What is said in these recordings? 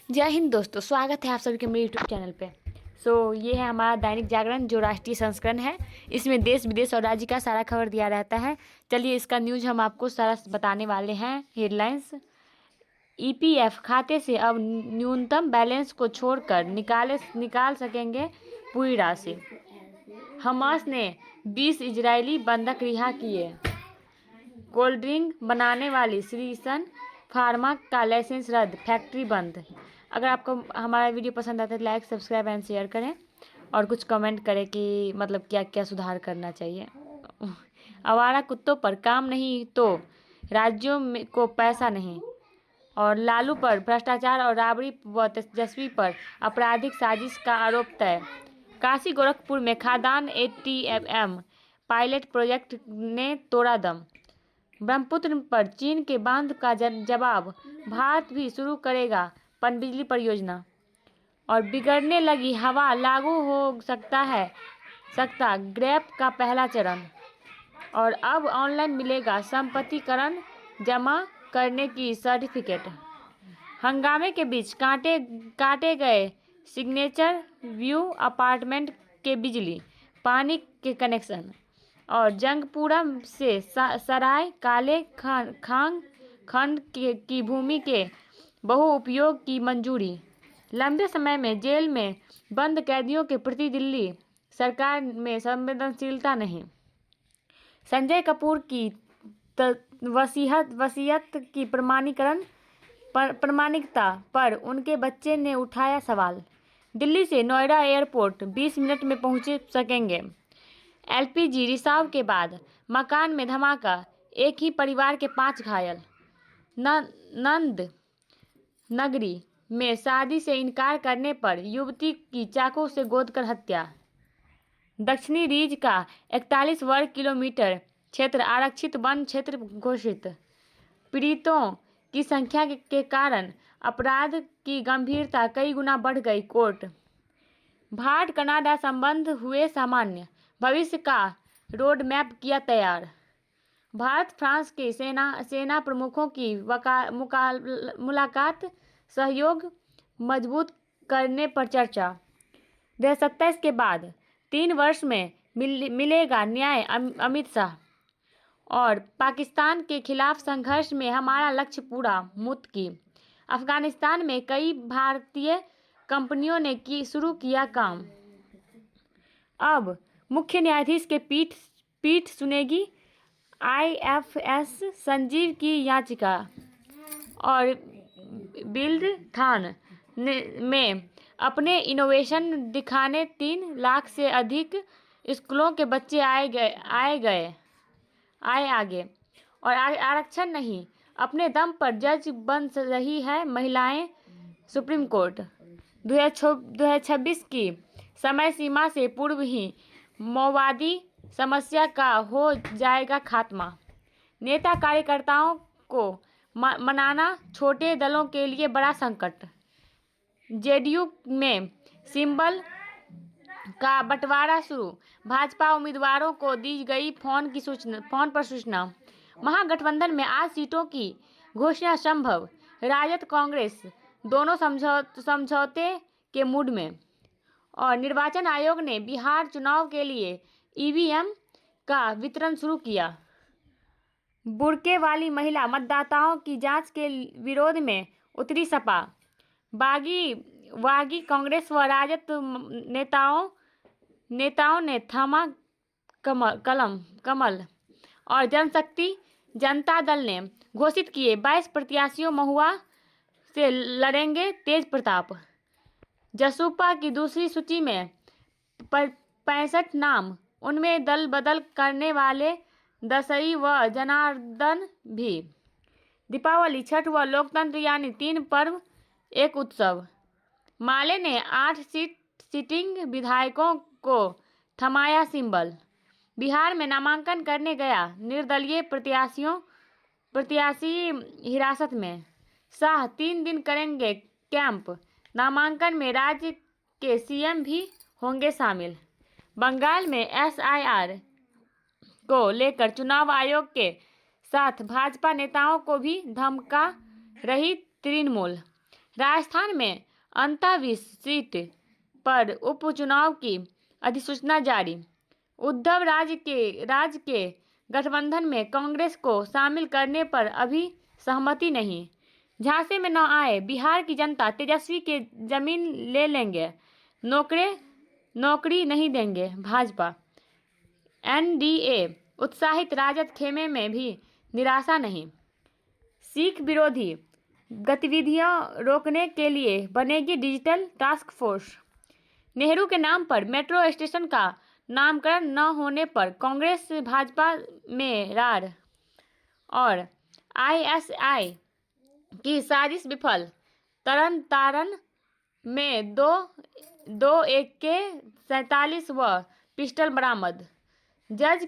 जय हिंद दोस्तों, स्वागत है आप सभी के मेरे यूट्यूब चैनल पे। ये है हमारा दैनिक जागरण जो राष्ट्रीय संस्करण है। इसमें देश विदेश और राज्य का सारा खबर दिया रहता है। चलिए इसका न्यूज़ हम आपको सारा बताने वाले हैं। हेडलाइंस: ईपीएफ खाते से अब न्यूनतम बैलेंस को छोड़कर निकाल सकेंगे पूरी राशि। हमास ने 20 इजरायली बंधक रिहा किए। कोल्ड ड्रिंक बनाने वाली श्रीसन फार्मा का लाइसेंस रद्द, फैक्ट्री बंद। अगर आपको हमारा वीडियो पसंद आता है तो लाइक, सब्सक्राइब एंड शेयर करें और कुछ कमेंट करें कि मतलब क्या क्या सुधार करना चाहिए। आवारा कुत्तों पर काम नहीं तो राज्यों में को पैसा नहीं। और लालू पर भ्रष्टाचार और राबड़ी व तेजस्वी पर आपराधिक साजिश का आरोप तय। काशी गोरखपुर में खादान एटीएम पायलट प्रोजेक्ट ने तोड़ा दम। ब्रह्मपुत्र पर चीन के बांध का जवाब, भारत भी शुरू करेगा पनबिजली परियोजना। और बिगड़ने लगी हवा, लागू हो सकता ग्रैप का पहला चरण। और अब ऑनलाइन मिलेगा संपत्तिकरण जमा करने की सर्टिफिकेट। हंगामे के बीच काटे गए सिग्नेचर व्यू अपार्टमेंट के बिजली पानी के कनेक्शन। और जंगपुरा से सराय काले खान खंड की भूमि के बहुउपयोग की मंजूरी। लंबे समय में जेल में बंद कैदियों के प्रति दिल्ली सरकार में संवेदनशीलता नहीं। संजय कपूर की वसीयत की प्रामाणिकता पर उनके बच्चे ने उठाया सवाल। दिल्ली से नोएडा एयरपोर्ट 20 मिनट में पहुंच सकेंगे। एलपीजी रिसाव के बाद मकान में धमाका, एक ही परिवार के 5 घायल। नंद नगरी में शादी से इनकार करने पर युवती की चाकू से गोदकर हत्या। दक्षिणी रीज का 41 वर्ग किलोमीटर क्षेत्र आरक्षित वन क्षेत्र घोषित। पीड़ितों की संख्या के कारण अपराध की गंभीरता कई गुना बढ़ गई, कोर्ट। भारत कनाडा संबंध हुए सामान्य, भविष्य का रोड मैप किया तैयार। भारत फ्रांस के सेना प्रमुखों की मुलाकात, सहयोग मजबूत करने पर चर्चा। 2027 के बाद 3 वर्ष में मिलेगा न्याय, अमित शाह। और पाकिस्तान के खिलाफ संघर्ष में हमारा लक्ष्य पूरा, मुत्की। अफगानिस्तान में कई भारतीय कंपनियों ने शुरू किया काम। अब मुख्य न्यायाधीश के पीठ सुनेगी आईएफएस संजीव की याचिका। और बिल्डथॉन में अपने इनोवेशन दिखाने 3 लाख से अधिक स्कूलों के बच्चे आए आगे। और आरक्षण नहीं, अपने दम पर जज बन रही है महिलाएं, सुप्रीम कोर्ट। 2026 की समय सीमा से पूर्व ही माओवादी समस्या का हो जाएगा खात्मा। नेता कार्यकर्ताओं को मनाना छोटे दलों के लिए बड़ा संकट। जेडीयू में सिंबल का बंटवारा शुरू, भाजपा उम्मीदवारों को दी गई फोन पर सूचना। महागठबंधन में आज सीटों की घोषणा संभव, राजद कांग्रेस दोनों समझौते के मूड में। और निर्वाचन आयोग ने बिहार चुनाव के लिए ईवीएम का वितरण शुरू किया। बुर्के वाली महिला मतदाताओं की जांच के विरोध में उतरी सपा। बागी कांग्रेस व राजद नेताओं ने थामा कमल। और जनता दल ने घोषित किए 22 प्रत्याशियों, महुआ से लड़ेंगे तेज प्रताप। जसुपा की दूसरी सूची में 65 नाम, उनमें दल बदल करने वाले दसई व जनार्दन भी। दीपावली, छठ व लोकतंत्र यानी 3 पर्व एक उत्सव। माले ने 8 सिटिंग विधायकों को थमाया सिंबल। बिहार में नामांकन करने गया निर्दलीय प्रत्याशी हिरासत में। शाह 3 दिन करेंगे कैंप। नामांकन में राज्य के सीएम भी होंगे शामिल। बंगाल में एसआईआर को लेकर चुनाव आयोग के साथ भाजपा नेताओं को भी धमका रही तृणमूल। राजस्थान में 39 सीट पर उपचुनाव की अधिसूचना जारी। उद्धव राज्य के गठबंधन में कांग्रेस को शामिल करने पर अभी सहमति नहीं। झांसे में न आए बिहार की जनता, तेजस्वी के जमीन ले लेंगे, नौकरी नहीं देंगे भाजपा। एनडीए उत्साहित, राजद खेमे में भी निराशा नहीं। सिख विरोधी गतिविधियां रोकने के लिए बनेगी डिजिटल टास्क फोर्स। नेहरू के नाम पर मेट्रो स्टेशन का नामकरण न होने पर कांग्रेस भाजपा में रार और आईएसआई की साजिश विफल। तरन तारण में दो AK-47 व पिस्टल बरामद। जज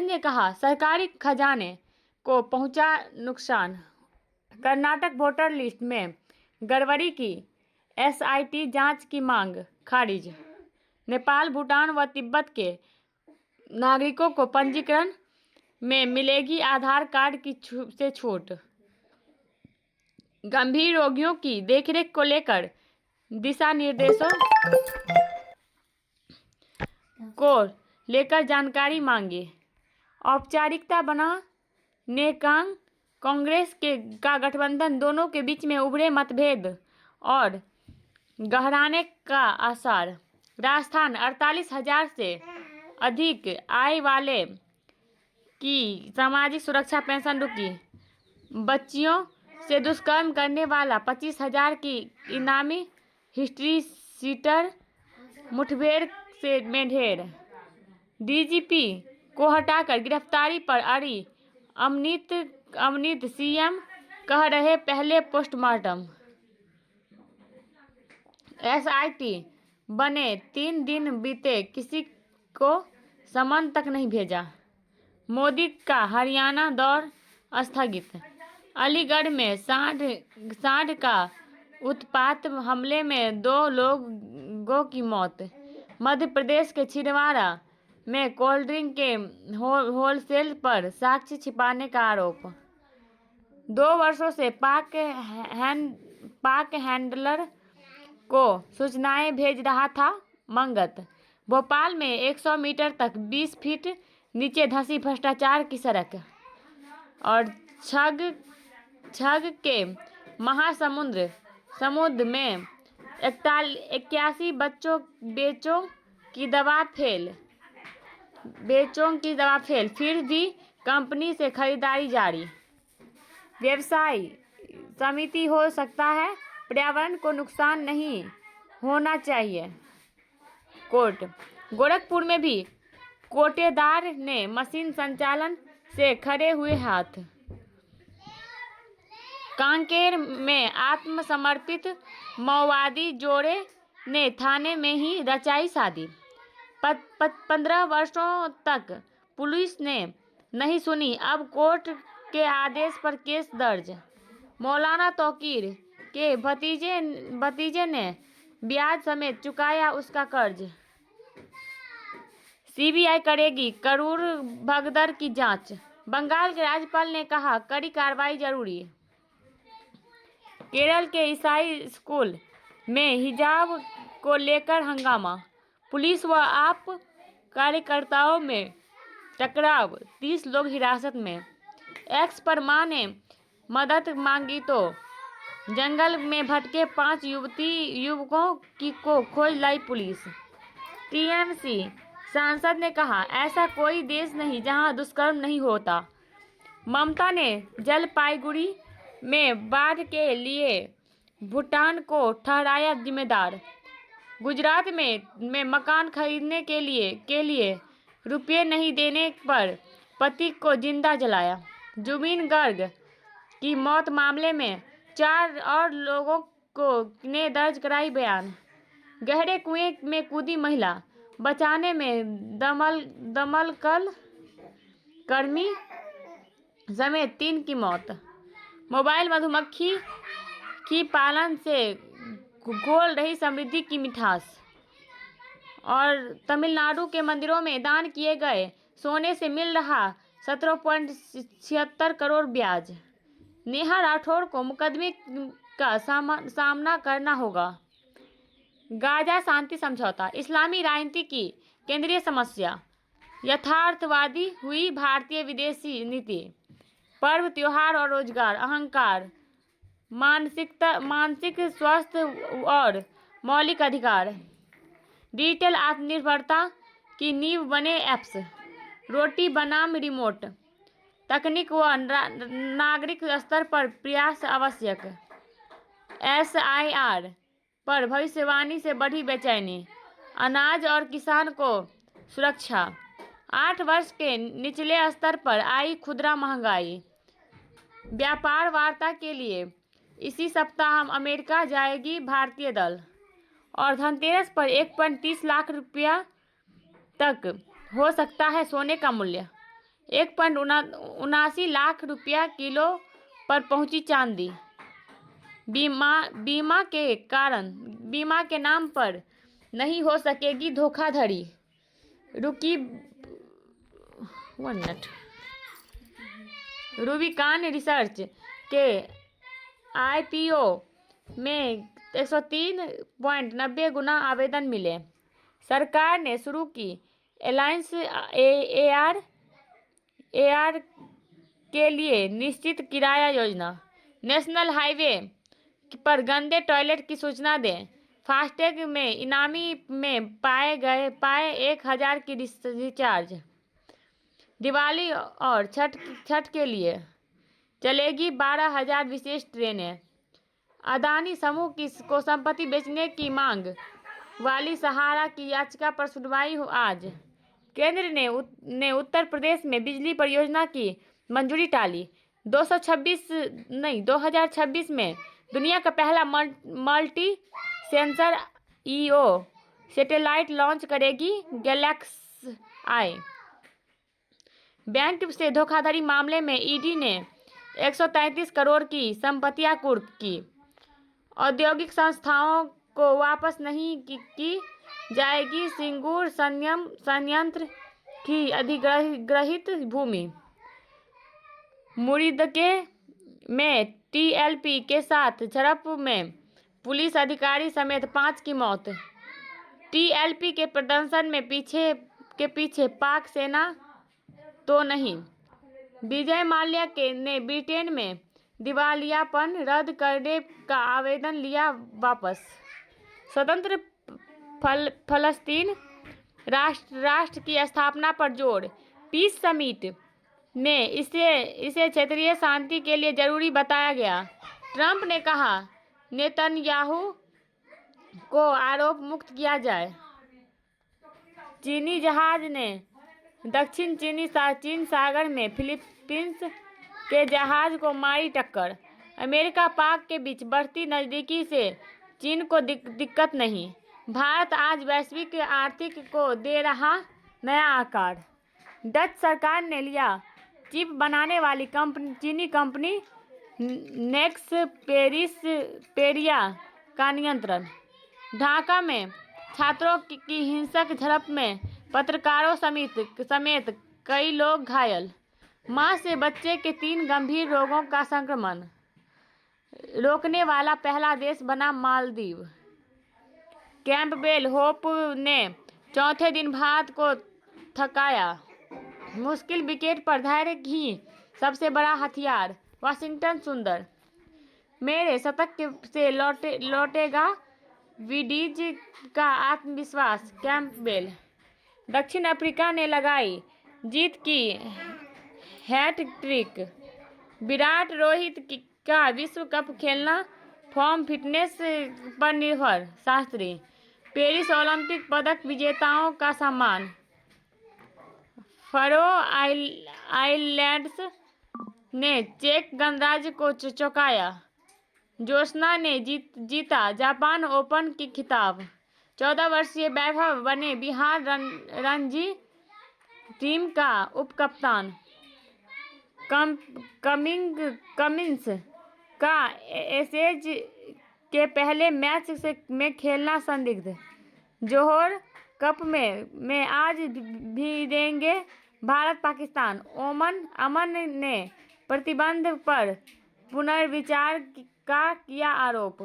ने कहा सरकारी खजाने को पहुंचा नुकसान। कर्नाटक वोटर लिस्ट में गड़बड़ी की SIT जांच की मांग खारिज। नेपाल, भूटान व तिब्बत के नागरिकों को पंजीकरण में मिलेगी आधार कार्ड से छूट। गंभीर रोगियों की देखरेख को लेकर दिशा निर्देशों को लेकर जानकारी मांगी। औपचारिकता बना नेकांग कांग्रेस का गठबंधन, दोनों के बीच में उभरे मतभेद और गहराने का आसार। राजस्थान 48,000 से अधिक आय वाले की सामाजिक सुरक्षा पेंशन रुकी। बच्चियों से दुष्कर्म करने वाला 25,000 की इनामी हिस्ट्री सीटर मुठभेड़ में ढेर। DGP को हटाकर गिरफ्तारी पर अड़ी अमनीत, CM कह रहे पहले पोस्टमार्टम। SIT बने 3 दिन बीते, किसी को समन तक नहीं भेजा। मोदी का हरियाणा दौर स्थगित। अलीगढ़ में सांड का उत्पात हमले में 2 लोगों की मौत। मध्य प्रदेश के छिंदवाड़ा में कोल्ड ड्रिंक के होलसेल पर साक्ष्य छिपाने का आरोप। 2 वर्षों से पाक हैंडलर को सूचनाएं भेज रहा था मंगत। भोपाल में 100 मीटर तक 20 फीट नीचे धंसी भ्रष्टाचार की सड़क। और छग के महासमुद्र में 81 बेचों की दवा फेल, फिर भी कंपनी से खरीदारी जारी। व्यवसाय समिति हो सकता है, पर्यावरण को नुकसान नहीं होना चाहिए। कोर्ट। गोरखपुर में भी कोटेदार ने मशीन संचालन से खड़े हुए हाथ। कांकेर में आत्मसमर्पित माओवादी जोड़े ने थाने में ही रचाई शादी। 15 वर्षों तक पुलिस ने नहीं सुनी, अब कोर्ट के आदेश पर केस दर्ज। मौलाना तौकीर के भतीजे ने ब्याज समेत चुकाया उसका कर्ज। CBI करेगी करूर भगदड़ की जांच। बंगाल के राज्यपाल ने कहा कड़ी कार्रवाई जरूरी। केरल के ईसाई स्कूल में हिजाब को लेकर हंगामा। पुलिस व आप कार्यकर्ताओं में टकराव, 30 लोग हिरासत में। एक्स पर मां ने मदद मांगी तो जंगल में भटके 5 युवकों को खोज लाई पुलिस। TMC सांसद ने कहा ऐसा कोई देश नहीं जहां दुष्कर्म नहीं होता। ममता ने जलपाईगुड़ी में बाढ़ के लिए भूटान को ठहराया जिम्मेदार। गुजरात में मकान खरीदने के लिए रुपये नहीं देने पर पति को जिंदा जलाया। जुबिन गर्ग की मौत मामले में 4 और लोगों ने दर्ज कराई बयान। गहरे कुएं में कूदी महिला, बचाने में दमकल कर्मी समेत 3 की मौत। मोबाइल मधुमक्खी की पालन से घोल रही समृद्धि की मिठास। और तमिलनाडु के मंदिरों में दान किए गए सोने से मिल रहा 17.76 करोड़ ब्याज। नेहा राठौर को का सामना करना होगा। गाजा शांति समझौता, इस्लामी राजनीति की केंद्रीय समस्या, यथार्थवादी हुई भारतीय विदेशी नीति, पर्व त्योहार और रोजगार, अहंकार, मानसिक स्वास्थ्य और मौलिक अधिकार, डिजिटल आत्मनिर्भरता की नींव बने ऐप्स, रोटी बनाम रिमोट, तकनीक व नागरिक स्तर पर प्रयास आवश्यक, SIR पर भविष्यवाणी से बढ़ी बेचैनी, अनाज और किसान को सुरक्षा, 8 वर्ष के निचले स्तर पर आई खुदरा महंगाई। व्यापार वार्ता के लिए इसी सप्ताह अमेरिका जाएगी भारतीय दल। और धनतेरस पर 1.30 लाख रुपया तक हो सकता है सोने का मूल्य। 1.79 लाख रुपया किलो पर पहुंची चांदी। बीमा के नाम पर नहीं हो सकेगी धोखाधड़ी। रूबिकॉन रिसर्च के IPO में 103.90 गुना आवेदन मिले। सरकार ने शुरू की अलायंस AR के लिए निश्चित किराया योजना। नेशनल हाईवे पर गंदे टॉयलेट की सूचना दें। फास्टैग में इनामी में पाए 1000 की रिचार्ज। दिवाली और छठ के लिए चलेगी 12,000 विशेष ट्रेनें। अदानी समूह को संपत्ति बेचने की मांग वाली सहारा की याचिका पर सुनवाई आज। केंद्र ने उत्तर प्रदेश में बिजली परियोजना की मंजूरी टाली। 2026 में दुनिया का पहला multi sensor EO satellite launch करेगी गैलेक्सी। बैंक से धोखाधड़ी मामले में ED ने 133 करोड़ की संपत्तियां कुर्क की। औद्योगिक संस्थाओं को वापस नहीं की जाएगी सिंगूर संयंत्र की अधिग्रहित भूमि। मुरीदके में TLP के साथ झड़प में पुलिस अधिकारी समेत 5 की मौत। TLP के प्रदर्शन में पीछे पाक सेना तो नहीं। विजय माल्या ने ब्रिटेन में दिवालियापन रद्द करने का आवेदन लिया वापस। स्वतंत्र फलस्तीन राष्ट्र की स्थापना पर जोर। पीस समिट में इसे क्षेत्रीय शांति के लिए जरूरी बताया गया। ट्रंप ने कहा नेतन्याहू को आरोप मुक्त किया जाए। चीनी जहाज ने दक्षिण चीन सागर में फिलीपींस के जहाज को मारी टक्कर। अमेरिका पाक के बीच बढ़ती नजदीकी से चीन को दिक्कत नहीं। भारत आज वैश्विक आर्थिक को दे रहा नया आकार। डच सरकार ने लिया चिप बनाने वाली चीनी कंपनी नेक्सपेरिया का नियंत्रण। ढाका में छात्रों की हिंसक झड़प में पत्रकारों समेत कई लोग घायल। मां से बच्चे के 3 गंभीर रोगों का संक्रमण रोकने वाला पहला देश बना मालदीव। कैंपबेल होप ने चौथे दिन भारत को थकाया। मुश्किल विकेट पर धैर्य ही सबसे बड़ा हथियार। वाशिंगटन सुंदर। मेरे शतक से लौटेगा विंडीज का आत्मविश्वास। कैंपबेल। दक्षिण अफ्रीका ने लगाई जीत की हैट्रिक। विराट रोहित का विश्व कप खेलना फॉर्म फिटनेस पर निर्भर। शास्त्री। पेरिस ओलंपिक पदक विजेताओं का सम्मान। फरो आइलैंड्स ने चेक गणराज्य को चौंकाया। जोशना ने जीता जापान ओपन की खिताब। 14 वर्षीय वैभव बने बिहार रणजी टीम का उपकप्तान। कमिंस का एशेज के पहले मैच में खेलना संदिग्ध। जोहर कप में आज भिड़ेंगे भारत पाकिस्तान। अमन ने प्रतिबंध पर पुनर्विचार का किया आरोप।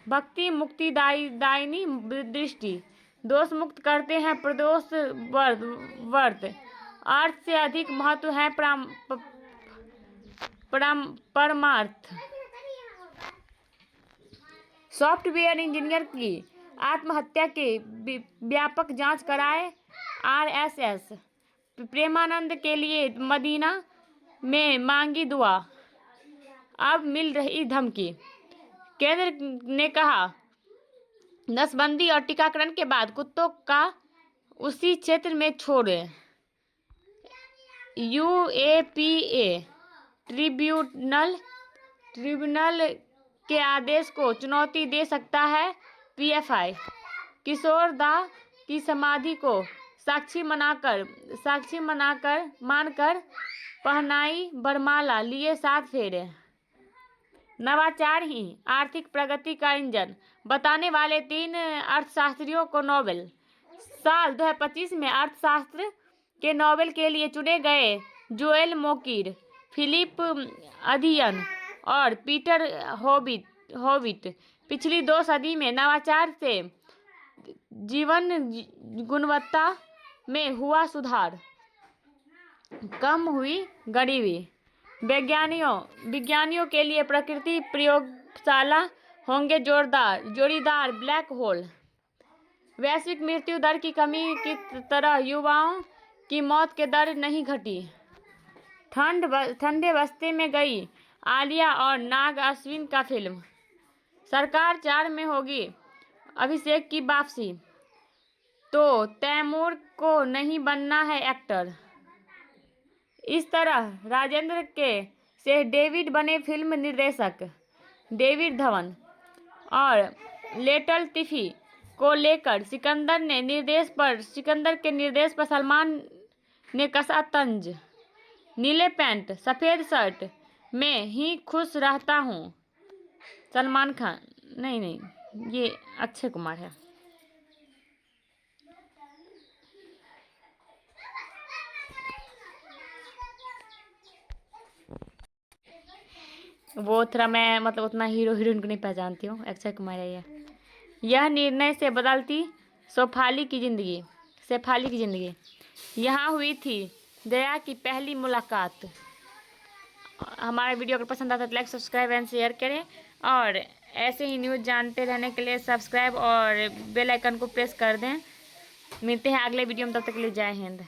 भक्ति मुक्ति दायिनी दृष्टि, दोष मुक्त करते हैं प्रदोष व्रत। अर्थ से अधिक महत्व है परमार्थ। सॉफ्टवेयर इंजीनियर की आत्महत्या के व्यापक जांच कराए आरएसएस। प्रेमानंद के लिए मदीना में मांगी दुआ, अब मिल रही धमकी। केंद्र ने कहा नसबंदी और टीकाकरण के बाद कुत्तों का उसी क्षेत्र में छोड़े। यूएपीए ट्रिब्यूनल के आदेश को चुनौती दे सकता है पीएफआई। किशोर दा की समाधि को साक्षी मानकर पहनाई बरमाला, लिए 7 फेरे। नवाचार ही आर्थिक प्रगति का इंजन बताने वाले 3 अर्थशास्त्रियों को नोबेल। साल 2025 में अर्थशास्त्र के नोबेल के लिए चुने गए जोएल मोकिर, फिलिप अधियन और पीटर होविट। पिछली 2 सदी में नवाचार से जीवन गुणवत्ता में हुआ सुधार, कम हुई गरीबी। विज्ञानियों के लिए प्रकृति प्रयोगशाला होंगे जोड़ीदार ब्लैक होल। वैश्विक मृत्यु दर की कमी की तरह युवाओं की मौत के दर नहीं घटी। ठंडे बस्ते में गई आलिया और नाग अश्विन का फिल्म। सरकार 4 में होगी अभिषेक की वापसी, तो तैमूर को नहीं बनना है एक्टर। इस तरह राजेंद्र से डेविड बने फिल्म निर्देशक डेविड धवन। और लिटिल तिफी को लेकर सिकंदर के निर्देश पर सलमान ने कसा तंज। नीले पैंट सफेद शर्ट में ही खुश रहता हूँ। सलमान खान नहीं, ये अक्षय कुमार है। वो थोड़ा मैं मतलब उतना हीरो हीरोइन को नहीं पहचानती हूँ। अक्षय कुमार है यह निर्णय से बदलती शेफाली की जिंदगी। यहाँ हुई थी दया की पहली मुलाकात। हमारा वीडियो अगर पसंद आता है तो लाइक सब्सक्राइब एंड शेयर करें, और ऐसे ही न्यूज़ जानते रहने के लिए सब्सक्राइब और बेल आइकन को प्रेस कर दें। मिलते हैं अगले वीडियो में, तब तक के लिए जय हिंद।